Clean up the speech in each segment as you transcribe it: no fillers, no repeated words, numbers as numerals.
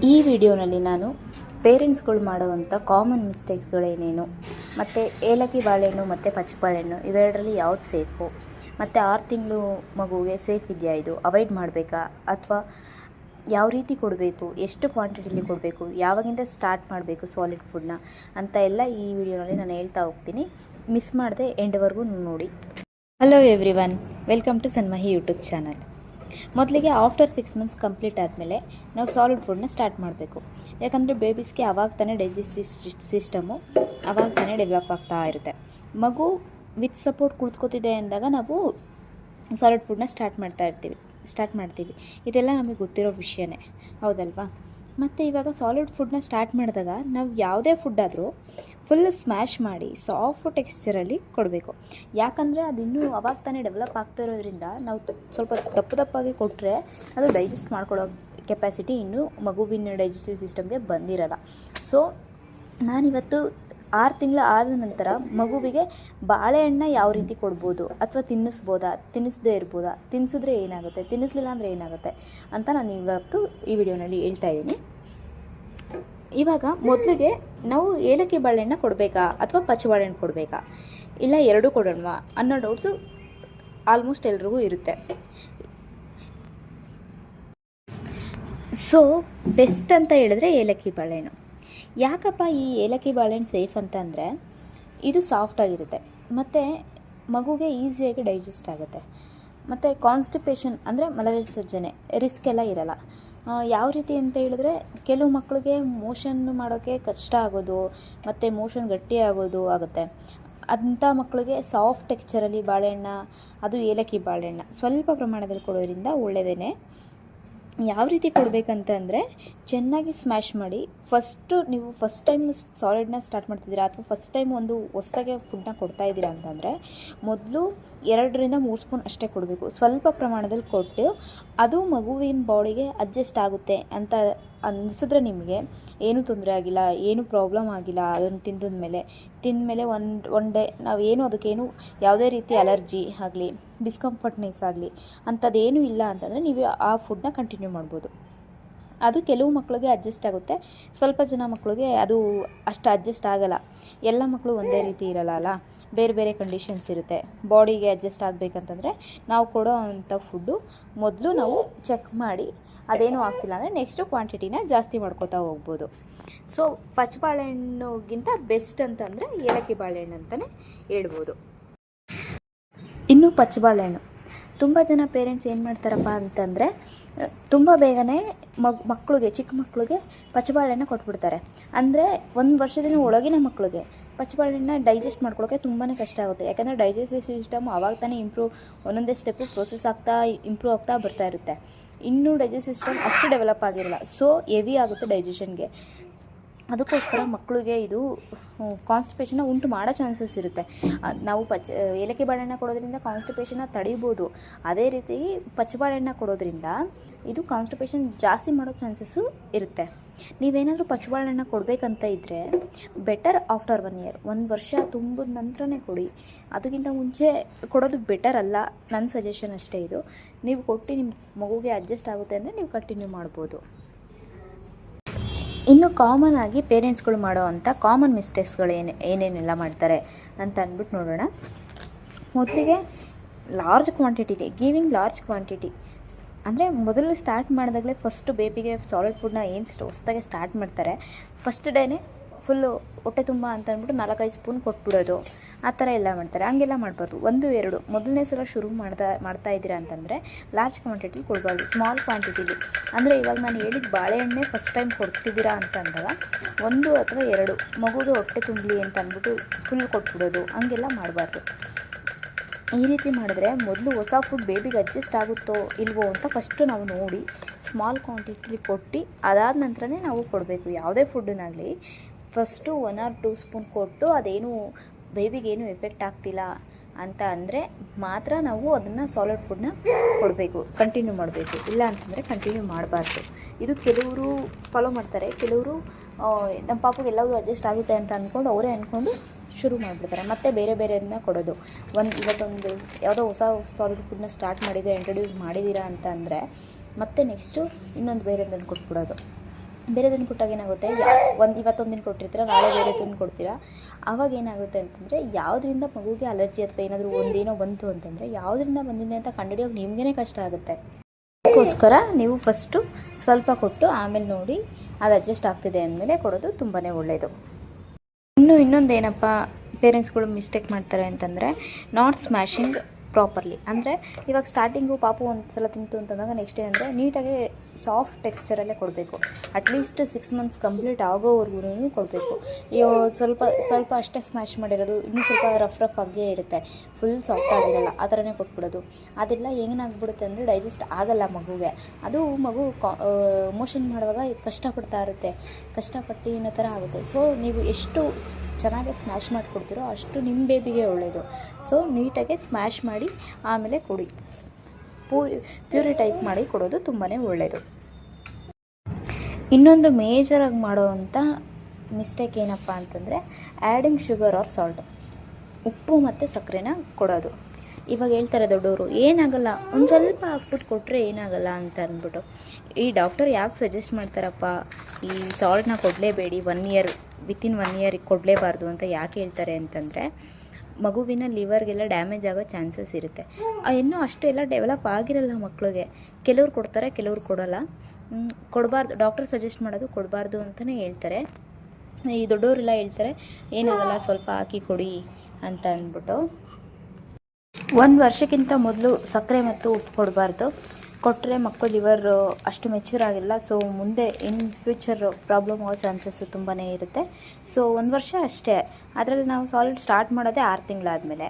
ಈ ವಿಡಿಯೋನಲ್ಲಿ ನಾನು ಪೇರೆಂಟ್ಸ್ಗಳು ಮಾಡುವಂಥ ಕಾಮನ್ ಮಿಸ್ಟೇಕ್ಸ್ಗಳೇನೇನು, ಮತ್ತು ಏಲಕ್ಕಿ ಬಾಳೆಹಣ್ಣು ಮತ್ತು ಪಚ್ಚಬಾಳೆಹಣ್ಣು ಇವೆರಡರಲ್ಲಿ ಯಾವ್ದು ಸೇಫು, ಮತ್ತು 6 ತಿಂಗಳು ಮಗುವಿಗೆ ಸೇಫ್ ಇದೆಯಾ, ಇದು ಅವಾಯ್ಡ್ ಮಾಡಬೇಕಾ ಅಥವಾ ಯಾವ ರೀತಿ ಕೊಡಬೇಕು, ಎಷ್ಟು ಕ್ವಾಂಟಿಟಿಲಿ ಕೊಡಬೇಕು, ಯಾವಾಗಿಂದ ಸ್ಟಾರ್ಟ್ ಮಾಡಬೇಕು ಸಾಲಿಡ್ ಫುಡ್ನ ಅಂತ ಎಲ್ಲ ಈ ವಿಡಿಯೋನಲ್ಲಿ ನಾನು ಹೇಳ್ತಾ ಹೋಗ್ತೀನಿ. ಮಿಸ್ ಮಾಡದೆ ಎಂಡ್ವರೆಗೂ ನೋಡಿ. Hello everyone, welcome to Sanmahi YouTube channel. ಮೊದಲಿಗೆ ಆಫ್ಟರ್ 6 ಮಂತ್ಸ್ ಕಂಪ್ಲೀಟ್ ಆದಮೇಲೆ ನಾವು ಸಾಲಿಡ್ ಫುಡ್ನ ಸ್ಟಾರ್ಟ್ ಮಾಡಬೇಕು. ಯಾಕಂದರೆ ಬೇಬೀಸ್ಗೆ ಆವಾಗ ತಾನೇ ಡೈಜೆಸ್ಟಿವ್ ಸಿಸ್ಟಮು ಆವಾಗ ತಾನೇ ಡೆವಲಪ್ ಆಗ್ತಾ ಇರುತ್ತೆ. ಮಗು ವಿತ್ ಸಪೋರ್ಟ್ ಕುಳಿತುಕೋತಿದೆ ಅಂದಾಗ ನಾವು ಸಾಲಿಡ್ ಫುಡ್ನ ಸ್ಟಾರ್ಟ್ ಮಾಡ್ತೀವಿ. ಇದೆಲ್ಲ ನಮಗೆ ಗೊತ್ತಿರೋ ವಿಷಯನೇ, ಹೌದಲ್ವಾ? ಮತ್ತು ಇವಾಗ ಸಾಲಿಡ್ ಫುಡ್ನ ಸ್ಟಾರ್ಟ್ ಮಾಡಿದಾಗ ನಾವು ಯಾವುದೇ ಫುಡ್ ಆದರೂ ಫುಲ್ ಸ್ಮ್ಯಾಶ್ ಮಾಡಿ ಸಾಫ್ಟ್ ಟೆಕ್ಸ್ಚರಲ್ಲಿ ಕೊಡಬೇಕು. ಯಾಕಂದರೆ ಅದು ಇನ್ನೂ ಅವಾಗ ತಾನೇ ಡೆವಲಪ್ ಆಗ್ತಾ ಇರೋದ್ರಿಂದ ನಾವು ಸ್ವಲ್ಪ ದಪ್ಪದಾಗಿ ಕೊಟ್ಟರೆ ಅದು ಡೈಜೆಸ್ಟ್ ಮಾಡ್ಕೊಳ್ಳೋ ಕೆಪಾಸಿಟಿ ಇನ್ನೂ ಮಗುವಿನ ಡೈಜೆಸ್ಟಿವ್ ಸಿಸ್ಟಮ್ಗೆ ಬಂದಿರಲ್ಲ. ಸೊ ನಾನಿವತ್ತು 6 ತಿಂಗಳ ಆದ ನಂತರ ಮಗುವಿಗೆ ಬಾಳೆಹಣ್ಣ ಯಾವ ರೀತಿ ಕೊಡ್ಬೋದು, ಅಥವಾ ತಿನ್ನಿಸದೇ ಇರ್ಬೋದಾ, ತಿನ್ನಿಸಿದ್ರೆ ಏನಾಗುತ್ತೆ, ತಿನ್ನಿಸ್ಲಿಲ್ಲ ಅಂದರೆ ಏನಾಗುತ್ತೆ ಅಂತ ನಾನು ಇವತ್ತು ಈ ವಿಡಿಯೋನಲ್ಲಿ ಹೇಳ್ತಾ ಇದ್ದೀನಿ. ಇವಾಗ ಮೊದಲಿಗೆ ನಾವು ಏಲಕ್ಕಿ ಬಾಳೆಹಣ್ಣ ಕೊಡಬೇಕಾ ಅಥವಾ ಪಚ್ಚಬಾಳೆಹಣ್ಣು ಕೊಡಬೇಕಾ, ಇಲ್ಲ ಎರಡೂ ಕೊಡೋಣವಾ ಅನ್ನೋ ಡೌಟ್ಸು ಆಲ್ಮೋಸ್ಟ್ ಎಲ್ರಿಗೂ ಇರುತ್ತೆ. ಸೊ ಬೆಸ್ಟ್ ಅಂತ ಹೇಳಿದ್ರೆ ಏಲಕ್ಕಿ ಬಾಳೆಹಣ್ಣು. ಯಾಕಪ್ಪ ಈ ಏಲಕ್ಕಿ ಬಾಳೆಹಣ್ಣು ಸೇಫ್ ಅಂತ ಅಂದರೆ ಇದು ಸಾಫ್ಟಾಗಿರುತ್ತೆ ಮತ್ತು ಮಗುಗೆ ಈಸಿಯಾಗಿ ಡೈಜೆಸ್ಟ್ ಆಗುತ್ತೆ. ಮತ್ತು ಕಾನ್ಸ್ಟಿಪೇಷನ್ ಅಂದರೆ ಮಲವಿಸರ್ಜನೆ ರಿಸ್ಕ್ ಎಲ್ಲ ಇರಲ್ಲ. ಯಾವ ರೀತಿ ಅಂತ ಹೇಳಿದ್ರೆ ಕೆಲವು ಮಕ್ಕಳಿಗೆ ಮೋಷನ್ ಮಾಡೋಕ್ಕೆ ಕಷ್ಟ ಆಗೋದು ಮತ್ತು ಮೋಷನ್ ಗಟ್ಟಿ ಆಗೋದು ಆಗುತ್ತೆ. ಅಂಥ ಮಕ್ಕಳಿಗೆ ಸಾಫ್ಟ್ ಟೆಕ್ಸ್ಚರಲ್ಲಿ ಬಾಳೆಹಣ್ಣ, ಅದು ಏಲಕ್ಕಿ ಬಾಳೆಹಣ್ಣ ಸ್ವಲ್ಪ ಪ್ರಮಾಣದಲ್ಲಿ ಕೊಡೋದ್ರಿಂದ ಒಳ್ಳೆಯದೇ. ಯಾವ ರೀತಿ ಕೊಡಬೇಕಂತ ಅಂದರೆ ಚೆನ್ನಾಗಿ ಸ್ಮ್ಯಾಶ್ ಮಾಡಿ. ನೀವು ಫಸ್ಟ್ ಟೈಮ್ ಸಾಲಿಡ್ನ ಸ್ಟಾರ್ಟ್ ಮಾಡ್ತಿದ್ದೀರಾ ಅಥವಾ ಫಸ್ಟ್ ಟೈಮ್ ಒಂದು ಹೊಸ್ದಾಗೆ ಫುಡ್ನ ಕೊಡ್ತಾಯಿದ್ದೀರಾ ಅಂತಂದರೆ ಮೊದಲು 2-3 ಸ್ಪೂನ್ ಅಷ್ಟೇ ಕೊಡಬೇಕು. ಸ್ವಲ್ಪ ಪ್ರಮಾಣದಲ್ಲಿ ಕೊಟ್ಟು ಅದು ಮಗುವಿನ ಬಾಡಿಗೆ ಅಡ್ಜಸ್ಟ್ ಆಗುತ್ತೆ ಅಂತ ಅನಿಸಿದ್ರೆ ನಿಮಗೆ ಏನೂ ತೊಂದರೆ ಆಗಿಲ್ಲ, ಏನೂ ಪ್ರಾಬ್ಲಮ್ ಆಗಿಲ್ಲ, ಅದನ್ನು ತಿಂದಮೇಲೆ ಒನ್ ಡೇ ನಾವೇನು ಅದಕ್ಕೇನು ಯಾವುದೇ ರೀತಿ ಅಲರ್ಜಿ ಆಗಲಿ ಡಿಸ್ಕಂಫರ್ಟ್ನೆಸ್ ಆಗಲಿ ಅಂಥದ್ದೇನೂ ಇಲ್ಲ ಅಂತಂದರೆ ನೀವು ಆ ಫುಡ್ನ ಕಂಟಿನ್ಯೂ ಮಾಡ್ಬೋದು. ಅದು ಕೆಲವು ಮಕ್ಕಳಿಗೆ ಅಡ್ಜಸ್ಟ್ ಆಗುತ್ತೆ, ಸ್ವಲ್ಪ ಜನ ಮಕ್ಕಳಿಗೆ ಅದು ಅಷ್ಟು ಅಡ್ಜಸ್ಟ್ ಆಗಲ್ಲ. ಎಲ್ಲ ಮಕ್ಕಳು ಒಂದೇ ರೀತಿ ಇರಲ್ಲ ಅಲ್ಲ, ಬೇರೆ ಬೇರೆ ಕಂಡೀಷನ್ಸ್ ಇರುತ್ತೆ. ಬಾಡಿಗೆ ಅಡ್ಜಸ್ಟ್ ಆಗಬೇಕಂತಂದರೆ ನಾವು ಕೊಡೋ ಅಂಥ ಫುಡ್ಡು ಮೊದಲು ನಾವು ಚೆಕ್ ಮಾಡಿ ಅದೇನೂ ಆಗ್ತಿಲ್ಲ ಅಂದರೆ ನೆಕ್ಸ್ಟು ಕ್ವಾಂಟಿಟಿನ ಜಾಸ್ತಿ ಮಾಡ್ಕೋತಾ ಹೋಗ್ಬೋದು. ಸೊ ಪಚ್ಚಬಾಳೆಹಣ್ಣುಗಿಂತ ಬೆಸ್ಟ್ ಅಂತಂದರೆ ಏಲಕ್ಕಿ ಬಾಳೆಹಣ್ಣು ಅಂತಲೇ ಹೇಳ್ಬೋದು. ಇನ್ನು ಪಚ್ಚಬಾಳೆಹಣ್ಣು ತುಂಬ ಜನ ಪೇರೆಂಟ್ಸ್ ಏನು ಮಾಡ್ತಾರಪ್ಪ ಅಂತಂದರೆ ತುಂಬ ಬೇಗನೆ ಮಕ್ಕಳಿಗೆ ಚಿಕ್ಕ ಮಕ್ಕಳಿಗೆ ಪಚ್ಚಬಾಳೆಹಣ್ಣು ಕೊಟ್ಬಿಡ್ತಾರೆ. ಅಂದರೆ 1 ವರ್ಷದಿಂದ ಒಳಗಿನ ಮಕ್ಕಳಿಗೆ ಪಚ್ಚಬಾಳೆಹಣ್ಣು ಡೈಜೆಸ್ಟ್ ಮಾಡ್ಕೊಳ್ಳೋಕ್ಕೆ ತುಂಬಾ ಕಷ್ಟ ಆಗುತ್ತೆ. ಯಾಕಂದರೆ ಡೈಜೆಸ್ಟಿವ್ ಸಿಸ್ಟಮ್ ಆವಾಗ ತಾನೇ ಒಂದೊಂದೇ ಸ್ಟೆಪ್ಪು ಇಂಪ್ರೂವ್ ಆಗ್ತಾ ಬರ್ತಾ ಇರುತ್ತೆ. ಇನ್ನೂ ಡೈಜೆಸ್ಟಿವ್ ಸಿಸ್ಟಮ್ ಅಷ್ಟು ಡೆವಲಪ್ ಆಗಿರಲ್ಲ. ಸೊ ಹೆವಿ ಆಗುತ್ತೆ ಡೈಜೆಷನ್ಗೆ. ಅದಕ್ಕೋಸ್ಕರ ಮಕ್ಕಳಿಗೆ ಇದು ಕಾನ್ಸ್ಟಿಪೇಷನ್ನ ಉಂಟು ಮಾಡೋ ಚಾನ್ಸಸ್ ಇರುತ್ತೆ. ನಾವು ಏಲಕ್ಕಿ ಬಾಳೆಹಣ್ಣ ಕೊಡೋದ್ರಿಂದ ಕಾನ್ಸ್ಟಿಪೇಷನ್ನ ತಡಿಬೋದು. ಅದೇ ರೀತಿ ಪಚ್ಚಬಾಳೆಹಣ್ಣ ಕೊಡೋದ್ರಿಂದ ಇದು ಕಾನ್ಸ್ಟಿಪೇಷನ್ ಜಾಸ್ತಿ ಮಾಡೋ ಚಾನ್ಸಸ್ಸು ಇರುತ್ತೆ. ನೀವೇನಾದರೂ ಪಚ್ಚಬಾಳೆಹಣ್ಣ ಕೊಡಬೇಕಂತ ಇದ್ದರೆ ಬೆಟರ್ ಆಫ್ಟರ್ 1 ಇಯರ್, 1 ವರ್ಷ ತುಂಬಿದ ನಂತರನೇ ಕೊಡಿ. ಅದಕ್ಕಿಂತ ಮುಂಚೆ ಕೊಡೋದು ಬೆಟರ್ ಅಲ್ಲ, ನನ್ನ ಸಜೆಷನ್ ಅಷ್ಟೇ ಇದು. ನೀವು ಕೊಟ್ಟು ನಿಮ್ಮ ಮಗುಗೆ ಅಡ್ಜಸ್ಟ್ ಆಗುತ್ತೆ ಅಂದರೆ ನೀವು ಕಂಟಿನ್ಯೂ ಮಾಡ್ಬೋದು. ಇನ್ನು ಕಾಮನ್ ಆಗಿ ಪೇರೆಂಟ್ಸ್ಗಳು ಮಾಡೋ ಅಂಥ ಕಾಮನ್ ಮಿಸ್ಟೇಕ್ಸ್ಗಳು ಏನೇನೆಲ್ಲ ಮಾಡ್ತಾರೆ ಅಂತ ಅಂದ್ಬಿಟ್ಟು ನೋಡೋಣ. ಮೊದಲಿಗೆ ಲಾರ್ಜ್ ಕ್ವಾಂಟಿಟಿ ಅಂದರೆ ಮೊದಲು ಸ್ಟಾರ್ಟ್ ಮಾಡಿದಾಗಲೇ ಫಸ್ಟು ಬೇಬಿಗೆ ಸಾಲಿಡ್ ಫುಡ್ನ ಹೊಸ್ದಾಗೆ ಸ್ಟಾರ್ಟ್ ಮಾಡ್ತಾರೆ, ಫಸ್ಟ್ ಡೇನೇ ಫುಲ್ಲು ಹೊಟ್ಟೆ ತುಂಬ ಅಂತ ಅಂದ್ಬಿಟ್ಟು 4-5 ಸ್ಪೂನ್ ಕೊಟ್ಬಿಡೋದು, ಆ ಥರ ಎಲ್ಲ ಮಾಡ್ತಾರೆ. ಹಂಗೆಲ್ಲ ಮಾಡಬಾರ್ದು. 1-2 ಮೊದಲನೇ ಸಲ ಶುರು ಮಾಡ್ತಾ ಇದ್ದೀರಾ ಅಂತಂದರೆ ಲಾರ್ಜ್ ಕ್ವಾಂಟಿಟಿ ಕೊಡಬಾರ್ದು, ಸ್ಮಾಲ್ ಕ್ವಾಂಟಿಟಿಲಿ. ಅಂದರೆ ಇವಾಗ ನಾನು ಹೇಳಿದ ಬಾಳೆಹಣ್ಣೆ ಫಸ್ಟ್ ಟೈಮ್ ಕೊಡ್ತಿದ್ದೀರಾ ಅಂತಂದಾಗ 1 ಅಥವಾ 2 ಮಗುಗೆ ಹೊಟ್ಟೆ ತುಂಬಲಿ ಅಂತ ಅಂದ್ಬಿಟ್ಟು ಫುಲ್ ಕೊಟ್ಬಿಡೋದು, ಹಂಗೆಲ್ಲ ಮಾಡಬಾರ್ದು. ಈ ರೀತಿ ಮಾಡಿದ್ರೆ ಮೊದಲು ಹೊಸ ಫುಡ್ ಬೇಬಿಗೆ ಅಡ್ಜಸ್ಟ್ ಆಗುತ್ತೋ ಇಲ್ವೋ ಅಂತ ಫಸ್ಟು ನಾವು ನೋಡಿ ಸ್ಮಾಲ್ ಕ್ವಾಂಟಿಟಿಲಿ ಕೊಟ್ಟು ಅದಾದ ನಂತರನೇ ನಾವು ಕೊಡಬೇಕು. ಯಾವುದೇ ಫುಡ್ಡನ್ನಾಗಲಿ ಫಸ್ಟು 1 or 2 ಸ್ಪೂನ್ ಕೊಟ್ಟು ಅದೇನು ಬೇಬಿಗೇನು ಎಫೆಕ್ಟ್ ಆಗ್ತಿಲ್ಲ ಅಂತ ಅಂದರೆ ಮಾತ್ರ ನಾವು ಅದನ್ನು ಸಾಲಿಡ್ ಫುಡ್ನ ಕೊಡಬೇಕು, ಕಂಟಿನ್ಯೂ ಮಾಡಬೇಕು. ಇಲ್ಲ ಅಂತಂದರೆ ಕಂಟಿನ್ಯೂ ಮಾಡಬಾರ್ದು. ಇದು ಕೆಲವರು ಫಾಲೋ ಮಾಡ್ತಾರೆ, ಕೆಲವರು ನಮ್ಮ ಪಾಪಗೆ ಎಲ್ಲವೂ ಅಡ್ಜಸ್ಟ್ ಆಗುತ್ತೆ ಅಂತ ಅವರೇ ಅಂದ್ಕೊಂಡು ಶುರು ಮಾಡಿಬಿಡ್ತಾರೆ. ಮತ್ತು ಬೇರೆಯದನ್ನ ಕೊಡೋದು. ಇವತ್ತೊಂದು ಯಾವುದೋ ಹೊಸ ಸಾಲಿಡ್ ಫುಡ್ನ ಸ್ಟಾರ್ಟ್ ಮಾಡಿದರೆ ಇಂಟ್ರೊಡ್ಯೂಸ್ ಮಾಡಿದ್ದೀರಾ ಅಂತ ಅಂದರೆ ಮತ್ತೆ ನೆಕ್ಸ್ಟು ಇನ್ನೊಂದು ಬೇರೆದನ್ನು ಕೊಟ್ಬಿಡೋದು. ಬೇರೆ ದಿನ ಕೊಟ್ಟಾಗ ಏನಾಗುತ್ತೆ, ಇವತ್ತೊಂದು ದಿನ ಕೊಟ್ಟಿರ್ತೀರ, ನಾಳೆ ಬೇರೆ ದಿನ ಕೊಡ್ತೀರಾ. ಆವಾಗ ಏನಾಗುತ್ತೆ ಅಂತಂದರೆ ಯಾವುದರಿಂದ ಮಗುಗೆ ಅಲರ್ಜಿ ಅಥವಾ ಏನಾದರೂ ಒಂದೇನೋ ಬಂತು ಅಂತಂದರೆ ಯಾವುದರಿಂದ ಬಂದಿದೆ ಅಂತ ಕಂಡುಹಿಡಿಯೋಕೆ ನಿಮಗೇ ಕಷ್ಟ ಆಗುತ್ತೆ. ಅದಕ್ಕೋಸ್ಕರ ನೀವು ಫಸ್ಟು ಸ್ವಲ್ಪ ಕೊಟ್ಟು ಆಮೇಲೆ ನೋಡಿ ಅದು ಅಡ್ಜಸ್ಟ್ ಆಗ್ತಿದೆ ಅಂದಮೇಲೆ ಕೊಡೋದು ತುಂಬಾ ಒಳ್ಳೆಯದು. ಇನ್ನೊಂದು ಏನಪ್ಪ ಪೇರೆಂಟ್ಸ್ಗಳು ಮಿಸ್ಟೇಕ್ ಮಾಡ್ತಾರೆ ಅಂತಂದರೆ ನಾಟ್ ಸ್ಮ್ಯಾಶಿಂಗ್ ಪ್ರಾಪರ್ಲಿ. ಅಂದರೆ ಇವಾಗ ಸ್ಟಾರ್ಟಿಂಗು ಪಾಪು ಒಂದು ಸಲ ತಿಂತು ಅಂತಂದಾಗ ನೆಕ್ಸ್ಟ್ ಏನಂದರೆ ನೀಟಾಗಿ ಸಾಫ್ಟ್ ಟೆಕ್ಸ್ಚರಲ್ಲೇ ಕೊಡಬೇಕು. ಅಟ್ಲೀಸ್ಟ್ 6 ಮಂತ್ಸ್ ಕಂಪ್ಲೀಟ್ ಆಗೋವರೆಗೂ ಕೊಡಬೇಕು. ಸ್ವಲ್ಪ ಅಷ್ಟೇ ಸ್ಮ್ಯಾಶ್ ಮಾಡಿರೋದು, ಇನ್ನೂ ಸ್ವಲ್ಪ ರಫ್ ಆಗೇ ಇರುತ್ತೆ, ಫುಲ್ ಸಾಫ್ಟ್ ಆಗಿರಲ್ಲ, ಆ ಥರನೇ ಕೊಟ್ಬಿಡೋದು. ಅದೆಲ್ಲ ಏನಾಗ್ಬಿಡುತ್ತೆ ಅಂದರೆ ಡೈಜೆಸ್ಟ್ ಆಗಲ್ಲ ಮಗುಗೆ. ಅದು ಮಗು ಮೋಷನ್ ಮಾಡುವಾಗ ಕಷ್ಟಪಡ್ತಾ ಇರುತ್ತೆ, ಕಷ್ಟಪಟ್ಟು ಇನ್ನೋ ಥರ ಆಗುತ್ತೆ. ಸೊ ನೀವು ಎಷ್ಟು ಚೆನ್ನಾಗಿ ಸ್ಮ್ಯಾಶ್ ಮಾಡಿಕೊಡ್ತೀರೋ ಅಷ್ಟು ನಿಮ್ಮ ಬೇಬಿಗೆ ಒಳ್ಳೆಯದು. ಸೊ ನೀಟಾಗಿ ಸ್ಮ್ಯಾಶ್ ಮಾಡಿ ಆಮೇಲೆ ಕೊಡಿ. ಪ್ಯೂರಿ ಟೈಪ್ ಮಾಡಿ ಕೊಡೋದು ತುಂಬಾ ಒಳ್ಳೆಯದು. ಇನ್ನೊಂದು ಮೇಜರಾಗಿ ಮಾಡೋವಂಥ ಮಿಸ್ಟೇಕ್ ಏನಪ್ಪ ಅಂತಂದರೆ ಆ್ಯಡಿಂಗ್ ಶುಗರ್ ಆರ್ ಸಾಲ್ಟ್, ಉಪ್ಪು ಮತ್ತು ಸಕ್ಕರೆನ ಕೊಡೋದು. ಇವಾಗ ಹೇಳ್ತಾರೆ ದೊಡ್ಡವರು, ಏನಾಗಲ್ಲ ಒಂದು ಸ್ವಲ್ಪ ಹಾಕ್ಬಿಟ್ಟು ಕೊಟ್ಟರೆ ಏನಾಗಲ್ಲ ಅಂತ ಅಂದ್ಬಿಟ್ಟು. ಈ ಡಾಕ್ಟರ್ ಯಾಕೆ ಸಜೆಸ್ಟ್ ಮಾಡ್ತಾರಪ್ಪ ಈ ಸಾಲ್ಟ್ನ ಕೊಡಲೇಬೇಡಿ, ವಿತಿನ್ 1 ಇಯರ್ ಕೊಡಲೇಬಾರ್ದು ಅಂತ ಯಾಕೆ ಹೇಳ್ತಾರೆ ಅಂತಂದರೆ, ಮಗುವಿನ ಲಿವರ್ಗೆಲ್ಲ ಡ್ಯಾಮೇಜ್ ಆಗೋ ಚಾನ್ಸಸ್ ಇರುತ್ತೆ. ಇನ್ನೂ ಅಷ್ಟೆಲ್ಲ ಡೆವಲಪ್ ಆಗಿರಲ್ಲ ಮಕ್ಕಳಿಗೆ. ಕೆಲವ್ರು ಕೊಡ್ತಾರೆ, ಕೆಲವ್ರು ಕೊಡೋಲ್ಲ. ಕೊಡಬಾರ್ದು, ಡಾಕ್ಟರ್ ಸಜೆಸ್ಟ್ ಮಾಡೋದು ಕೊಡಬಾರ್ದು ಅಂತಲೇ ಹೇಳ್ತಾರೆ. ಈ ದೊಡ್ಡವರೆಲ್ಲ ಹೇಳ್ತಾರೆ ಏನಾಗಲ್ಲ ಸ್ವಲ್ಪ ಹಾಕಿ ಕೊಡಿ ಅಂತ ಅಂದ್ಬಿಟ್ಟು. 1 ವರ್ಷಕ್ಕಿಂತ ಮೊದಲು ಸಕ್ಕರೆ ಮತ್ತು ಉಪ್ಪು ಕೊಡಬಾರ್ದು. ಕೊಟ್ಟರೆ ಮಕ್ಕಳು ಲಿವರ್ ಅಷ್ಟು ಮೆಚ್ಯೂರ್ ಆಗಿಲ್ಲ. ಸೊ ಮುಂದೆ ಇನ್ ಫ್ಯೂಚರ್ ಪ್ರಾಬ್ಲಮ್ ಆಗೋ ಚಾನ್ಸಸ್ಸು ತುಂಬಾ ಇರುತ್ತೆ. ಸೊ 1 ವರ್ಷ ಅಷ್ಟೇ. ಅದರಲ್ಲಿ ನಾವು ಸಾಲಿಡ್ ಸ್ಟಾರ್ಟ್ ಮಾಡೋದೇ 6 ತಿಂಗಳಾದಮೇಲೆ,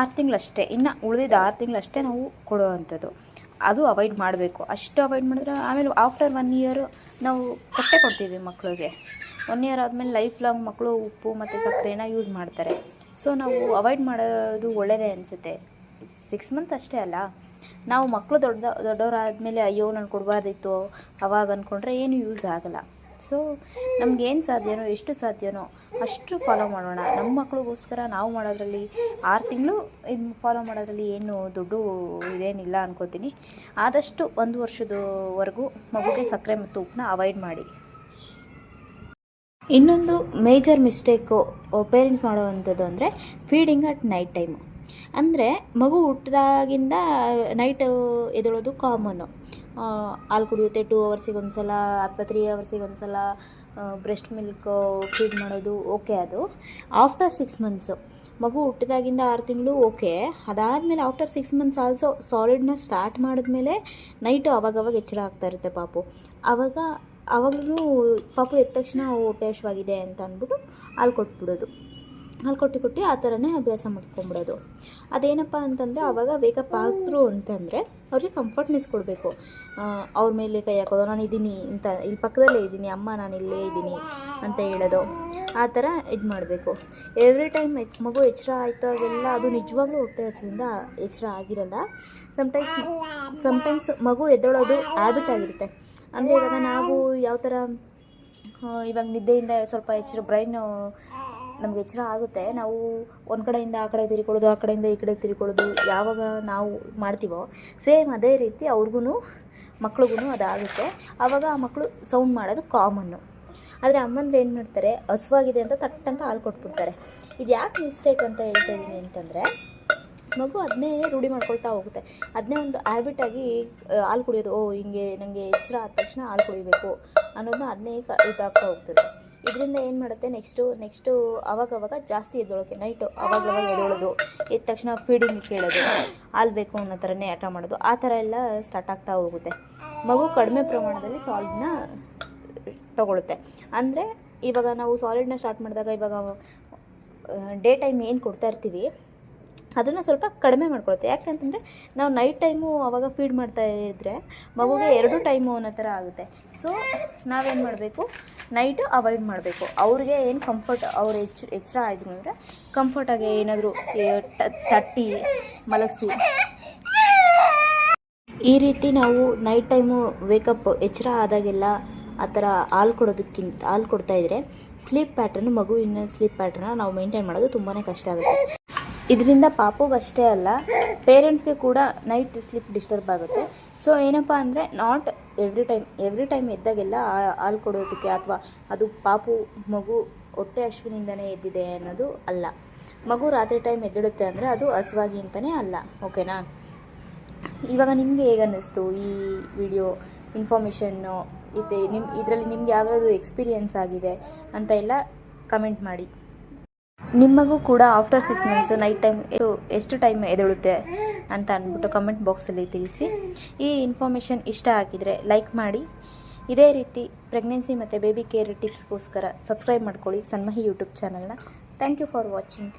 6 ತಿಂಗಳಷ್ಟೇ. ಇನ್ನು ಉಳಿದಿದ್ದು 6 ತಿಂಗಳಷ್ಟೇ ನಾವು ಕೊಡುವಂಥದ್ದು. ಅದು ಅವಾಯ್ಡ್ ಮಾಡಬೇಕು. ಅಷ್ಟು ಅವಾಯ್ಡ್ ಮಾಡಿದ್ರೆ ಆಮೇಲೆ ಆಫ್ಟರ್ 1 ಇಯರ್ ನಾವು ಕೊಡ್ತೀವಿ ಮಕ್ಕಳಿಗೆ. 1 ಇಯರ್ ಆದಮೇಲೆ ಲೈಫ್ ಲಾಂಗ್ ಮಕ್ಕಳು ಉಪ್ಪು ಮತ್ತು ಸಕ್ಕರೆನ ಯೂಸ್ ಮಾಡ್ತಾರೆ. ಸೊ ನಾವು ಅವಾಯ್ಡ್ ಮಾಡೋದು ಒಳ್ಳೆಯದೇ ಅನಿಸುತ್ತೆ. 6 ಮಂತ್ ಅಷ್ಟೇ ಅಲ್ಲ, ನಾವು ಮಕ್ಕಳು ದೊಡ್ಡವರಾದಮೇಲೆ ಅಯ್ಯೋ ನಾನು ಕೊಡಬಾರ್ದಿತ್ತು ಅವಾಗ ಅಂದ್ಕೊಂಡ್ರೆ ಏನು ಯೂಸ್ ಆಗಲ್ಲ. ಸೊ ನಮಗೇನು ಸಾಧ್ಯನೋ ಎಷ್ಟು ಸಾಧ್ಯನೋ ಅಷ್ಟು ಫಾಲೋ ಮಾಡೋಣ. ನಮ್ಮ ಮಕ್ಕಳಿಗೋಸ್ಕರ ನಾವು ಮಾಡೋದ್ರಲ್ಲಿ 6 ತಿಂಗಳು ಇದು ಫಾಲೋ ಮಾಡೋದ್ರಲ್ಲಿ ಏನು ದೊಡ್ಡ ಇದೇನಿಲ್ಲ ಅನ್ಕೋತೀನಿ. ಆದಷ್ಟು 1 ವರ್ಷದವರೆಗೂ ಮಗುಗೆ ಸಕ್ಕರೆ ಮತ್ತು ಉಪ್ಪನ್ನ ಅವಾಯ್ಡ್ ಮಾಡಿ. ಇನ್ನೊಂದು ಮೇಜರ್ ಮಿಸ್ಟೇಕು ಪೇರೆಂಟ್ಸ್ ಮಾಡುವಂಥದ್ದು ಅಂದರೆ ಫೀಡಿಂಗ್ ಅಟ್ ನೈಟ್ ಟೈಮು. ಅಂದರೆ ಮಗು ಹುಟ್ಟಿದಾಗಿಂದ ನೈಟ್ ಎದ್ದೇಳೋದು ಕಾಮನ್ನು. ಹಾಲು ಕುಡಿಯುತ್ತೆ 2 ಅವರ್ಸಿಗೆ ಒಂದು ಸಲ ಅಥವಾ 3 ಅವರ್ಸಿಗೆ ಒಂದು ಸಲ ಬ್ರೆಸ್ಟ್ ಮಿಲ್ಕ್ ಫೀಡ್ ಮಾಡೋದು ಓಕೆ. ಅದು ಆಫ್ಟರ್ 6 ಮಂತ್ಸು, ಮಗು ಹುಟ್ಟಿದಾಗಿಂದ 6 ತಿಂಗಳು ಓಕೆ. ಅದಾದಮೇಲೆ ಆಫ್ಟರ್ 6 ಮಂತ್ಸ್ ಆಲ್ಸೋ ಸಾಲಿಡ್ನ ಸ್ಟಾರ್ಟ್ ಮಾಡಿದ್ಮೇಲೆ ನೈಟು ಅವಾಗವಾಗ ಎಚ್ಚರ ಆಗ್ತಾ ಇರುತ್ತೆ ಪಾಪು. ಆವಾಗಲೂ ಪಾಪು ಎದ್ದ ತಕ್ಷಣ ಹೊಟ್ಟೆ ಹಸಿವಾಗಿದೆ ಅಂತ ಅಂದ್ಬಿಟ್ಟು ಹಾಲು ಕೊಟ್ಟು ಆ ಥರನೇ ಅಭ್ಯಾಸ ಮಾಡ್ಕೊಂಬಿಡೋದು. ಅದೇನಪ್ಪ ಅಂತಂದರೆ ಆವಾಗ ವೇಕಪ್ ಆದರು ಅಂತಂದರೆ ಅವ್ರಿಗೆ ಕಂಫರ್ಟ್ನೆಸ್ ಕೊಡಬೇಕು. ಅವ್ರ ಮೇಲೆ ಕೈ ಹಾಕೋದು, ನಾನು ಇದ್ದೀನಿ ಅಂತ, ಇಲ್ಲಿ ಪಕ್ಕದಲ್ಲೇ ಇದ್ದೀನಿ ಅಮ್ಮ, ನಾನು ಇಲ್ಲೇ ಇದ್ದೀನಿ ಅಂತ ಹೇಳೋದು. ಆ ಥರ ಇದು ಮಾಡಬೇಕು. ಎವ್ರಿ ಟೈಮ್ ಮಗು ಎಚ್ಚರ ಆಯಿತು ಅವೆಲ್ಲ ಅದು ನಿಜವಾಗ್ಲೂ ಹೊಟ್ಟೆ ಹಸಿವಿಂದ ಎಚ್ಚರ ಆಗಿರಲ್ಲ. ಸಮಟೈಮ್ಸ್ ಮಗು ಎದ್ದೇಳೋದು ಹ್ಯಾಬಿಟ್ ಆಗಿರುತ್ತೆ. ಅಂದರೆ ಇವಾಗ ನಾವು ಯಾವ ಥರ ಇವಾಗ ನಿದ್ದೆಯಿಂದ ಸ್ವಲ್ಪ ಬ್ರೈನು ನಮಗೆ ಎಚ್ಚರ ಆಗುತ್ತೆ, ನಾವು ಒಂದು ಕಡೆಯಿಂದ ಆ ಕಡೆ ತಿರ್ಕೊಳ್ಳೋದು, ಆ ಕಡೆಯಿಂದ ಈ ಕಡೆ ತಿರ್ಕೊಳ್ಳೋದು ಯಾವಾಗ ನಾವು ಮಾಡ್ತೀವೋ ಸೇಮ್ ಅದೇ ರೀತಿ ಮಕ್ಳಿಗೂ ಅದಾಗುತ್ತೆ. ಆವಾಗ ಆ ಮಕ್ಕಳು ಸೌಂಡ್ ಮಾಡೋದು ಕಾಮನ್ನು. ಆದರೆ ಅಮ್ಮಂದ್ರೆ ಏನು ಮಾಡ್ತಾರೆ, ಹಸುವಾಗಿದೆ ಅಂತ ತಟ್ಟಂತ ಹಾಲು ಕೊಟ್ಬಿಡ್ತಾರೆ. ಇದು ಯಾಕೆ ಮಿಸ್ಟೇಕ್ ಅಂತ ಹೇಳ್ತಾ ಇದ್ದೀನಿ ಅಂತಂದರೆ, ಮಗು ಅದನ್ನೇ ರೂಢಿ ಮಾಡ್ಕೊಳ್ತಾ ಹೋಗುತ್ತೆ. ಅದನ್ನೇ ಒಂದು ಹ್ಯಾಬಿಟಾಗಿ ಹಾಲು ಕುಡಿಯೋದು, ಹಿಂಗೆ ನನಗೆ ಎಚ್ಚರ ಆದ ತಕ್ಷಣ ಹಾಲು ಕುಡಿಬೇಕು ಅನ್ನೋದನ್ನ ಅದನ್ನೇ ಇದಾಗ್ತಾ ಹೋಗ್ತದೆ. ಇದರಿಂದ ಏನು ಮಾಡುತ್ತೆ, ನೆಕ್ಸ್ಟು ಅವಾಗವಾಗ ಜಾಸ್ತಿ ಎದ್ದೊಳಕ್ಕೆ ನೈಟು ಅವಾಗವಾಗ ಎದ್ದೊಳೋದು, ಎದ್ದ ತಕ್ಷಣ ಫೀಡಿಂಗ್ ಕೇಳೋದು, ಹಾಲು ಬೇಕು ಅನ್ನೋ ಥರನೇ ಆಟ ಮಾಡೋದು, ಆ ಥರ ಎಲ್ಲ ಸ್ಟಾರ್ಟ್ ಆಗ್ತಾ ಹೋಗುತ್ತೆ. ಮಗು ಕಡಿಮೆ ಪ್ರಮಾಣದಲ್ಲಿ ಸಾಲಿಡ್ನ ತಗೊಳುತ್ತೆ. ಅಂದರೆ ಇವಾಗ ನಾವು ಸಾಲಿಡ್ನ ಸ್ಟಾರ್ಟ್ ಮಾಡಿದಾಗ ಇವಾಗ ಡೇ ಟೈಮ್ ಏನು ಕೊಡ್ತಾ ಇರ್ತೀವಿ ಅದನ್ನು ಸ್ವಲ್ಪ ಕಡಿಮೆ ಮಾಡ್ಕೊಳುತ್ತೆ. ಯಾಕಂತಂದರೆ ನಾವು ನೈಟ್ ಟೈಮು ಆವಾಗ ಫೀಡ್ ಮಾಡ್ತಾ ಇದ್ದರೆ ಮಗುಗೆ 2 ಟೈಮು ಅನ್ನೋ ಥರ ಆಗುತ್ತೆ. ಸೊ ನಾವೇನು ಮಾಡಬೇಕು, ನೈಟು ಅವಾಯ್ಡ್ ಮಾಡಬೇಕು. ಅವ್ರಿಗೆ ಏನು ಕಂಫರ್ಟ್, ಅವ್ರು ಎಚ್ಚರ ಆಯಿತು ಅಂದರೆ ಕಂಫರ್ಟಾಗಿ ಏನಾದರೂ ತಟ್ಟಿ ಮಲಗಿಸಿ, ಈ ರೀತಿ ನಾವು ನೈಟ್ ಟೈಮು ವೇಕಪ್ ಎಚ್ಚರ ಆದಾಗೆಲ್ಲ ಆ ಥರ ಹಾಲು ಕೊಡ್ತಾಯಿದ್ರೆ ಸ್ಲೀಪ್ ಪ್ಯಾಟ್ರನ್ನು, ಮಗುವಿನ ಸ್ಲೀಪ್ ಪ್ಯಾಟ್ರನ್ನ ನಾವು ಮೇಂಟೈನ್ ಮಾಡೋದು ತುಂಬಾ ಕಷ್ಟ ಆಗುತ್ತೆ. ಇದರಿಂದ ಪಾಪುಗಷ್ಟೇ ಅಲ್ಲ, ಪೇರೆಂಟ್ಸ್ಗೆ ಕೂಡ ನೈಟ್ ಸ್ಲೀಪ್ ಡಿಸ್ಟರ್ಬ್ ಆಗುತ್ತೆ. ಸೊ ಏನಪ್ಪ ಅಂದರೆ ನಾಟ್ ಎವ್ರಿ ಟೈಮ್ ಎದ್ದಾಗೆಲ್ಲ ಹಾಲು ಕೊಡೋದಕ್ಕೆ ಅಥವಾ ಅದು ಪಾಪು ಮಗು ಹೊಟ್ಟೆ ಹಸುವಿನಿಂದನೇ ಎದ್ದಿದೆ ಅನ್ನೋದು ಅಲ್ಲ. ಮಗು ರಾತ್ರಿ ಟೈಮ್ ಎದ್ದೇಳುತ್ತೆ ಅಂದರೆ ಅದು ಹಸುವಾಗಿ ಅಂತಲೇ ಅಲ್ಲ. ಓಕೆನಾ? ಇವಾಗ ನಿಮಗೆ ಹೇಗೆ ಅನ್ನಿಸ್ತು ಈ ವಿಡಿಯೋ ಇನ್ಫಾರ್ಮೇಷನ್ನು ಇದರಲ್ಲಿ ನಿಮ್ಗೆ ಯಾವ್ಯಾವುದು ಎಕ್ಸ್ಪೀರಿಯೆನ್ಸ್ ಆಗಿದೆ ಅಂತ ಎಲ್ಲ ಕಮೆಂಟ್ ಮಾಡಿ. ನಿಮಗೂ ಕೂಡ ಆಫ್ಟರ್ 6 ಮಂತ್ಸ್ ನೈಟ್ ಟೈಮ್ ಎಷ್ಟು ಟೈಮ್ ಎದ್ದೇಳುತ್ತೆ ಅಂತ ಅಂದ್ಬಿಟ್ಟು ಕಮೆಂಟ್ ಬಾಕ್ಸಲ್ಲಿ ತಿಳಿಸಿ. ಈ ಇನ್ಫಾರ್ಮೇಷನ್ ಇಷ್ಟ ಆಗಿದರೆ ಲೈಕ್ ಮಾಡಿ. ಇದೇ ರೀತಿ ಪ್ರೆಗ್ನೆನ್ಸಿ ಮತ್ತು ಬೇಬಿ ಕೇರ್ ಟಿಪ್ಸ್ಗೋಸ್ಕರ ಸಬ್ಸ್ಕ್ರೈಬ್ ಮಾಡ್ಕೊಳ್ಳಿ ಸನ್ಮಹಿ ಯೂಟ್ಯೂಬ್ ಚಾನಲ್ನ. Thank you for watching.